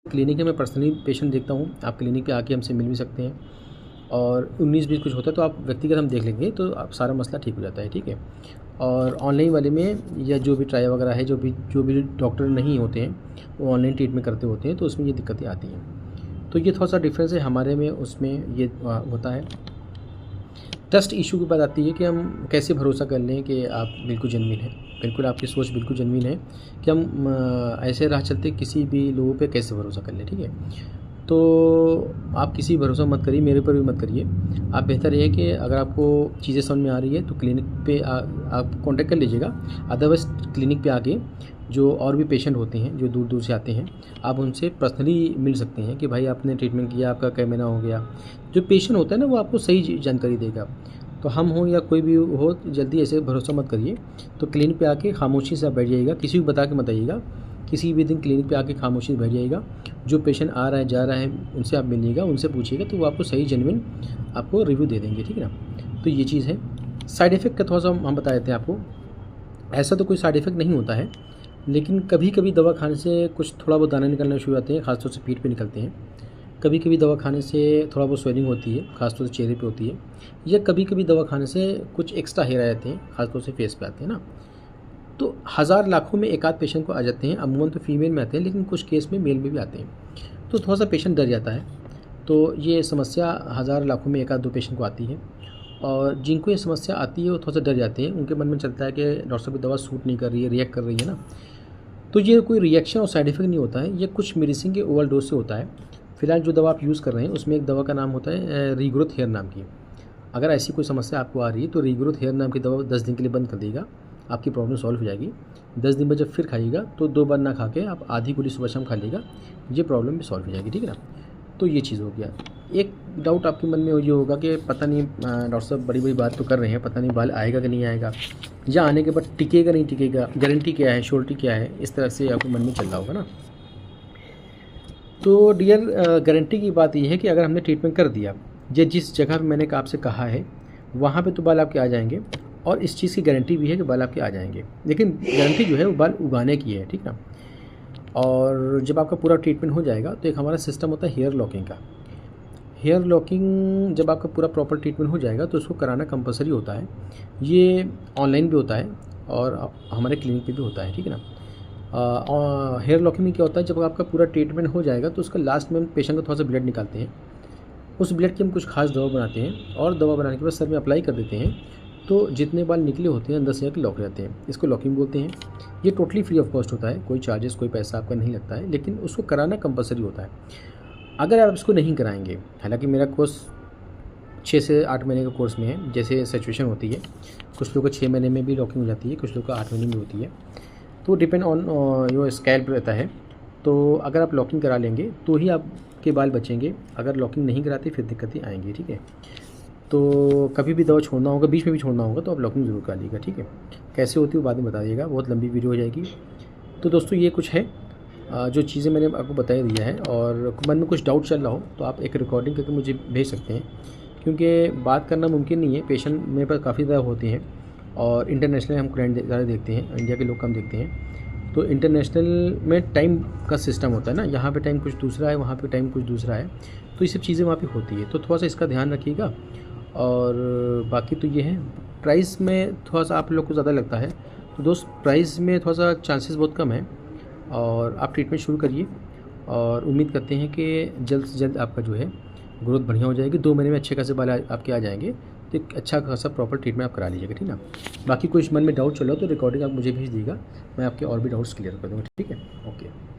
Clinic में मैं personally patient देखता हूँ, आप क्लिनिक पे आके हमसे मिल भी सकते हैं। और 19-20 कुछ होता है तो आप व्यक्तिगत हम देख लेंगे, तो आप सारा मसला ठीक हो जाता है, ठीक है। और ऑनलाइन वाले में या जो भी ट्रायल वगैरह है, जो भी डॉक्टर नहीं होते हैं वो ऑनलाइन ट्रीटमेंट करते होते हैं, तो उसमें ये दिक्कतें आती हैं। तो ये थोड़ा सा डिफरेंस है हमारे में, उसमें ये होता है। ट्रस्ट इशू की बात आती है कि हम कैसे भरोसा कर लें कि आप बिल्कुल जेन्युइन हैं, बिल्कुल आपकी सोच बिल्कुल जेन्युइन है कि हम ऐसे राह चलते किसी भी लोगों पे कैसे भरोसा कर लें, ठीक है। तो आप किसी भरोसा मत करिए, मेरे पर भी मत करिए। आप बेहतर ये है कि अगर आपको चीज़ें समझ में आ रही है तो क्लिनिक पे आप कॉन्टैक्ट कर लीजिएगा। अदरवाइज़ क्लिनिक पे आके जो और भी पेशेंट होते हैं जो दूर दूर से आते हैं, आप उनसे पर्सनली मिल सकते हैं कि भाई आपने ट्रीटमेंट किया, आपका क्या महीना हो गया। जो पेशेंट होता है ना वो आपको सही जानकारी देगा। तो हम हों या कोई भी हो, जल्दी ऐसे भरोसा मत करिए। तो क्लिनिक पे आके खामोशी से आप बैठ जाइएगा, किसी को बता के मत आइएगा। किसी भी दिन क्लिनिक पे आके खामोशी से बैठ जाइएगा। जो पेशेंट आ रहा है जा रहा है उनसे आप मिलिएगा, उनसे पूछिएगा, तो वो आपको सही जेन्युइन आपको रिव्यू दे देंगे, ठीक है ना। तो ये चीज़ है। साइड इफ़ेक्ट का थोड़ा सा हम बता देते हैं आपको। ऐसा तो कोई साइड इफ़ेक्ट नहीं होता है, लेकिन कभी कभी दवा खाने से कुछ थोड़ा बहुत दाने निकलना शुरू हो जाते हैं, खासतौर से पीठ पे निकलते हैं। कभी कभी दवा खाने से थोड़ा बहुत स्वेलिंग होती है, खासतौर से चेहरे पे होती है। या कभी कभी दवा खाने से कुछ एक्स्ट्रा हेयर आ जाते हैं, खासतौर से फेस पे आते हैं ना। तो हज़ार लाखों में एक आध पेशेंट को आ जाते हैं। अमूमन तो फीमेल में आते हैं, लेकिन कुछ केस में मेल में भी आते हैं। तो थोड़ा सा पेशेंट डर जाता है। तो ये समस्या हज़ार लाखों में एक आध दो पेशेंट को आती है। और जिनको ये समस्या आती है वो थोड़ा सा डर जाते हैं। उनके मन में चलता है कि डॉक्टर साहब की दवा सूट नहीं कर रही है, रिएक्ट कर रही है ना। तो ये कोई रिएक्शन और साइड इफेक्ट नहीं होता है, ये कुछ मेडिसिन के ओवरडोज से होता है। फिलहाल जो दवा आप यूज़ कर रहे हैं उसमें एक दवा का नाम होता है रीग्रोथ हेयर नाम की। अगर ऐसी कोई समस्या आपको आ रही है तो रीग्रोथ हेयर नाम की दवा 10 दिन के लिए बंद कर देगा, आपकी प्रॉब्लम सॉल्व हो जाएगी। 10 दिन बाद जब फिर खाइएगा तो 2 बार ना खा के आप आधी गोली सुबह शाम खा लीजिएगा, ये प्रॉब्लम भी सॉल्व हो जाएगी, ठीक है ना। तो ये चीज़ हो गया। एक डाउट आपके मन में ये होगा कि पता नहीं डॉक्टर साहब बड़ी बड़ी बात तो कर रहे हैं, पता नहीं बाल आएगा कि नहीं आएगा, या आने के बाद टिकेगा नहीं टिकेगा, गारंटी क्या है, श्योरिटी क्या है, इस तरह से आपके मन में चल रहा होगा ना। तो डियर, गारंटी की बात यह है कि अगर हमने ट्रीटमेंट कर दिया, या जिस जगह पे मैंने आपसे कहा है वहाँ पे तो बाल आपके आ जाएंगे। और इस चीज़ की गारंटी भी है कि बाल आपके आ जाएंगे, लेकिन गारंटी जो है वो बाल उगाने की है, ठीक ना। और जब आपका पूरा ट्रीटमेंट हो जाएगा तो एक हमारा सिस्टम होता है हेयर लॉकिंग का। हेयर लॉकिंग जब आपका पूरा प्रॉपर ट्रीटमेंट हो जाएगा तो उसको कराना कंपलसरी होता है। ये ऑनलाइन भी होता है और हमारे क्लिनिक पे भी होता है, ठीक है ना। हेयर लॉकिंग में क्या होता है, जब आपका पूरा ट्रीटमेंट हो जाएगा तो उसका लास्ट में हम पेशेंट का थोड़ा सा ब्लड निकालते हैं। उस ब्लड की हम कुछ खास दवा बनाते हैं और दवा बनाने के बाद सर में अप्लाई कर देते हैं। तो जितने बाल निकले होते हैं अंदर से जाकर लॉक हो जाते हैं। इसको लॉकिंग बोलते हैं। ये टोटली फ्री ऑफ कॉस्ट होता है, कोई चार्जेस कोई पैसा आपका नहीं लगता है, लेकिन उसको कराना कंपलसरी होता है। अगर आप इसको नहीं कराएंगे, हालांकि मेरा कोर्स 6 से 8 महीने का कोर्स में है, जैसे सिचुएशन होती है, कुछ लोगों को 6 महीने में भी लॉकिंग हो जाती है, कुछ लोगों को 8 महीने में होती है। तो डिपेंड ऑन योर स्केल पर रहता है। तो अगर आप लॉकिंग करा लेंगे तो ही आपके बाल बचेंगे, अगर लॉकिंग नहीं कराते फिर दिक्कतें आएंगी, ठीक है। तो कभी भी दवा छोड़ना होगा, बीच में भी छोड़ना होगा तो आप लॉकिंग ज़रूर करा लीजिएगा, ठीक है। कैसे होती है वो बाद में बता दिएगा, बहुत लंबी वीडियो हो जाएगी। तो दोस्तों ये कुछ है जो चीज़ें मैंने आपको बता दिया है। और मन में कुछ डाउट चल रहा हो तो आप एक रिकॉर्डिंग करके मुझे भेज सकते हैं, क्योंकि बात करना मुमकिन नहीं है। पेशेंट मेरे पास काफ़ी ज़्यादा होते हैं और इंटरनेशनल हम क्लाइंट ज़्यादा देखते हैं, इंडिया के लोग कम देखते हैं। तो इंटरनेशनल में टाइम का सिस्टम होता है ना, यहाँ पे टाइम कुछ दूसरा है, वहाँ पे टाइम कुछ दूसरा है। तो ये सब चीज़ें वहाँ पे होती है, तो थोड़ा सा इसका ध्यान रखिएगा। और बाकी तो ये है, प्राइस में थोड़ा सा आप लोग को ज़्यादा लगता है तो दोस्त प्राइस में थोड़ा सा चांसेस बहुत कम है। और आप ट्रीटमेंट शुरू करिए और उम्मीद करते हैं कि जल्द से जल्द आपका जो है ग्रोथ बढ़िया हो जाएगी। 2 महीने में अच्छे खासे बाल आपके आ जाएंगे। तो एक अच्छा खासा प्रॉपर ट्रीटमेंट आप करा लीजिएगा, ठीक ना। बाकी कुछ मन में डाउट चलो तो रिकॉर्डिंग आप मुझे भेज दीजिएगा, मैं आपके और भी डाउट्स क्लियर कर दूँगा, ठीक है। ओके।